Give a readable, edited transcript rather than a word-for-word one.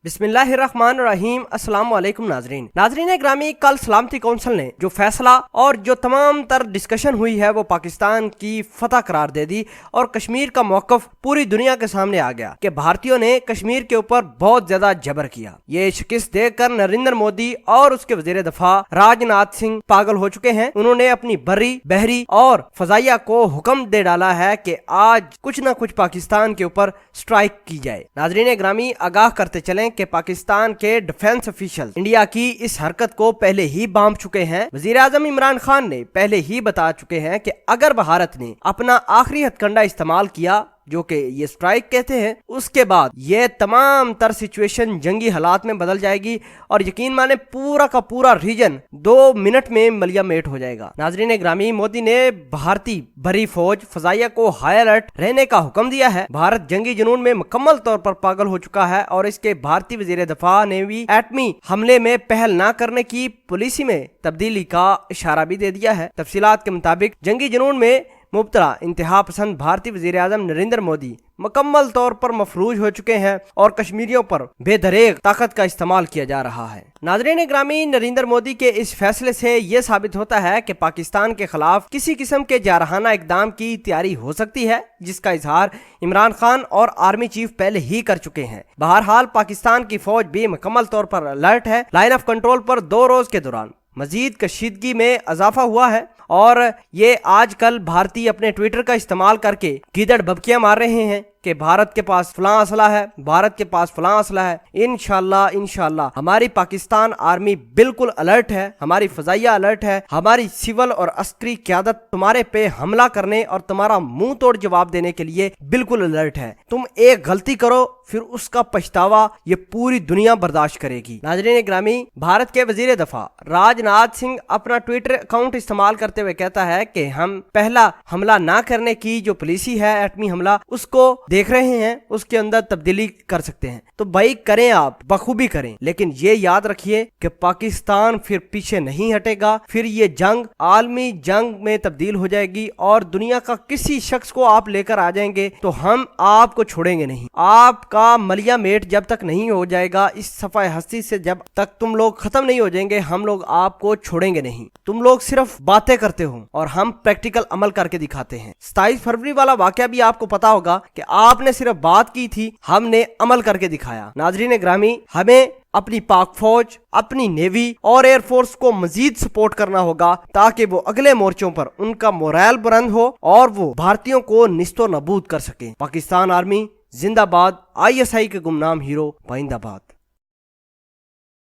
बिस्मिल्लाहिर्रहमानिर्रहीम। अस्सलाम वालेकुम नाजरीन ग्रामी, कल सलामती कौंसिल ने जो फैसला और जो तमाम तर डिस्कशन हुई है वो पाकिस्तान की फतह करार दे दी और कश्मीर का मौकफ पूरी दुनिया के सामने आ गया कि भारतीयों ने कश्मीर के ऊपर बहुत ज्यादा जबर किया। ये शिकस्त देखकर नरेंद्र मोदी और उसके वजीर दफा राजनाथ सिंह पागल हो चुके हैं। उन्होंने अपनी बर्री बहरी और फजाइया को हुक्म दे डाला है कि आज कुछ न कुछ पाकिस्तान के ऊपर स्ट्राइक की जाए। नाजरीन ग्रामी, आगाह करते चलें कि पाकिस्तान के डिफेंस ऑफिशियल इंडिया की इस हरकत को पहले ही बांध चुके हैं। वजीर आजम इमरान खान ने पहले ही बता चुके हैं कि अगर भारत ने अपना आखिरी हथकंडा इस्तेमाल किया, जो कि ये स्ट्राइक कहते हैं, उसके बाद ये तमाम तर सिचुएशन जंगी हालात में बदल जाएगी और यकीन माने पूरा का पूरा रीजन 2 मिनट में मलिया मेट हो जाएगा। नाजरीन ग्रामी, मोदी ने भारतीय बड़ी फौज फजाइया को हाई अलर्ट रहने का हुक्म दिया है। भारत जंगी जुनून में मुकम्मल तौर पर पागल हो चुका है और इसके भारतीय वजीर दफा ने भी एटमी हमले में पहल न करने की पॉलिसी में तब्दीली का इशारा भी दे दिया है। तफसीलात के मुताबिक जंगी जुनून में मुब्तला इंतहा पसंद भारतीय वजीर आजम नरेंद्र मोदी मुकम्मल तौर पर मफरूज हो चुके हैं और कश्मीरियों पर बेदरेग ताकत का इस्तेमाल किया जा रहा है। नाजरीन ग्रामी, नरेंद्र मोदी के इस फैसले से यह साबित होता है कि पाकिस्तान के खिलाफ किसी किस्म के जारहाना इकदाम की तैयारी हो सकती है, जिसका इजहार इमरान खान और आर्मी चीफ पहले ही कर चुके हैं। बहरहाल पाकिस्तान की फौज भी मुकम्मल तौर पर अलर्ट है। लाइन ऑफ कंट्रोल पर 2 रोज के दौरान मजीद कशीदगी में इजाफा हुआ है और ये आजकल भारतीय अपने ट्विटर का इस्तेमाल करके गीदड़ बबकियां मार रहे हैं कि भारत के पास फलां असला है, भारत के पास फलां असला है। इंशाल्लाह हमारी पाकिस्तान आर्मी बिल्कुल अलर्ट है, हमारी फजाइया अलर्ट है, हमारी सिविल और अस्करी क़यादत तुम्हारे पे हमला करने और तुम्हारा मुंह तोड़ जवाब देने के लिए बिल्कुल अलर्ट है। तुम एक गलती करो फिर उसका पछतावा ये पूरी दुनिया बर्दाश्त करेगी। नाज़रीन ग्रामी, भारत के वजीर दफा राजनाथ सिंह अपना ट्विटर अकाउंट इस्तेमाल करते हुए कहता है कि हम पहला हमला ना करने की जो पॉलिसी है एटमी हमला, उसको देख रहे हैं, उसके अंदर तब्दीली कर सकते हैं। तो भाई करें, आप बखूबी करें, लेकिन ये याद रखिए कि पाकिस्तान फिर पीछे नहीं हटेगा। फिर ये जंग आलमी जंग में तब्दील हो जाएगी और दुनिया का किसी शख्स को आप लेकर आ जाएंगे तो हम आपको छोड़ेंगे नहीं। आपका मलिया मेट जब तक नहीं हो जाएगा इस सफाए हस्ती से, जब तक तुम लोग खत्म नहीं हो जाएंगे, हम लोग आपको छोड़ेंगे नहीं। तुम लोग सिर्फ बातें करते हो और हम प्रैक्टिकल अमल करके दिखाते हैं। 27 फरवरी वाला वाकया भी आपको पता होगा कि आपने सिर्फ बात की थी, हमने अमल करके दिखाया। नाजरीन ग्रामी, हमें अपनी पाक फौज, अपनी नेवी और एयरफोर्स को मजीद सपोर्ट करना होगा ताकि वो अगले मोर्चों पर उनका मोरल बुलंद हो और वो भारतीयों को निस्तो नबूद कर सके। पाकिस्तान आर्मी जिंदाबाद। ISI के गुमनाम हीरो पाइंदाबाद।